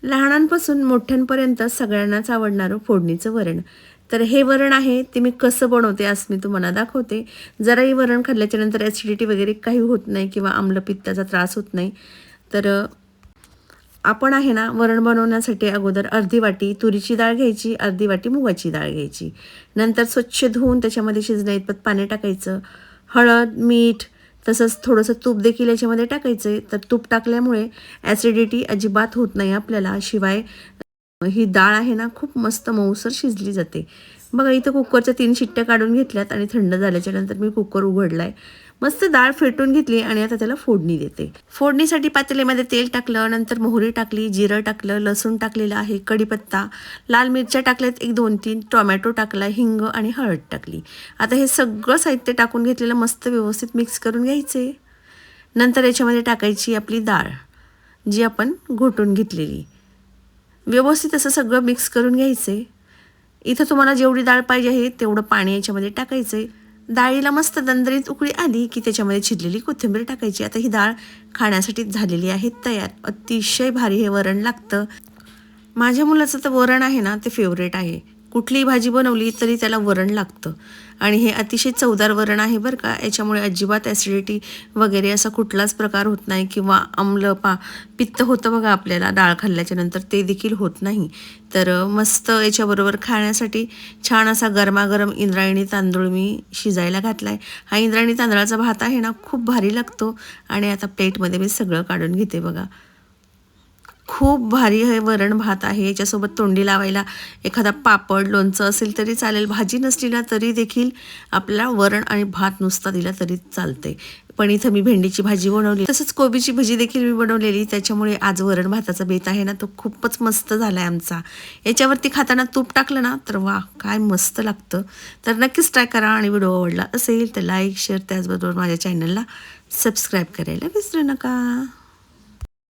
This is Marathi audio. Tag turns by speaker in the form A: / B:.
A: लहानांपासून मोठ्यांपर्यंत सगळ्यांनाच आवडणारं फोडणीचं वरण. तर हे वरण आहे ते मी कसं बनवते आज मी तुम्हाला दाखवते. जराही वरण खाल्ल्याच्यानंतर ॲसिडिटी वगैरे काही होत नाही किंवा आम्लपित्ताचा त्रास होत नाही. तर आपण आहे ना वरण बनवण्यासाठी अगोदर अर्धी वाटी तुरीची डाळ घ्यायची, अर्धी वाटी मुगाची डाळ घ्यायची. नंतर स्वच्छ धुवून त्याच्यामध्ये शिजण्याइतपत पाणी टाकायचं. हळद, मीठ तसंच थोडंसं तूप देखील याच्यामध्ये टाकायचं आहे. तर तूप टाकल्यामुळे ॲसिडिटी अजिबात होत नाही आपल्याला. शिवाय ही डाळ आहे ना खूप मस्त मऊसर शिजली जाते. बघा इथं कुकरच्या 3 शिट्ट्या काढून घेतल्यात आणि थंड झाल्याच्या नंतर मी कुकर उघडलाय. मस्त डाळ फेटून घेतली आणि आता त्याला फोडणी देते. फोडणीसाठी पातेल्यामध्ये तेल टाकलं, नंतर मोहरी टाकली, जिरं टाकलं, लसूण टाकलेलं आहे, कढीपत्ता, लाल मिरच्या टाकल्यात 1-2-3, टोमॅटो टाकला, हिंग आणि हळद टाकली. आता हे सगळं साहित्य टाकून घेतलेलं मस्त व्यवस्थित मिक्स करून घ्यायचे. नंतर याच्यामध्ये टाकायची आपली डाळ जी आपण घोटून घेतलेली. व्यवस्थित असं सगळं मिक्स करून घ्यायचे. इथं तुम्हाला जेवढी डाळ पाहिजे आहे तेवढं पाणी याच्यामध्ये टाकायचं. डाळीला मस्त दणदणीत उकळी आली की त्याच्यामध्ये चिरलेली कोथिंबीर टाकायची. आता ही डाळ खाण्यासाठी झालेली आहे तयार. अतिशय भारी हे वरण लागतं. माझ्या मुलाचं तर वरण आहे ना ते फेवरेट आहे. कुठलीही भाजी बनवली तरी त्याला वरण लागतं आणि हे अतिशय चवदार वरण आहे बरं का. याच्यामुळे अजिबात ॲसिडिटी वगैरे असा कुठलाच प्रकार होत नाही किंवा पित्त होतं बघा आपल्याला डाळ खाल्ल्याच्या नंतर, ते देखील होत नाही. तर मस्त याच्याबरोबर खाण्यासाठी छान असा गरमागरम इंद्रायणी तांदूळ मी शिजायला घातला आहे. हा इंद्रायणी तांदळाचा भात आहे ना खूप भारी लागतो. आणि आता प्लेटमध्ये मी सगळं काढून घेते बघा. खूप भारी हे वरण भात आहे. याच्यासोबत तोंडी लावायला एखादा पापड, लोणचं असेल तरी चालेल. भाजी नसली ना तरी देखील आपल्याला वरण आणि भात नुसता दिला तरी चालते. पण इथं मी भेंडीची भाजी बनवली, तसंच कोबीची भाजी देखील मी बनवलेली. त्याच्यामुळे आज वरण भाताचा बेत आहे ना तो खूपच मस्त झाला आहे आमचा. याच्यावरती खाताना तूप टाकलं ना तर वा काय मस्त लागतं. तर नक्कीच ट्राय करा आणि व्हिडिओ आवडला असेल तर लाईक, शेअर, त्याचबरोबर माझ्या चॅनलला सबस्क्राईब करायला विसरू नका.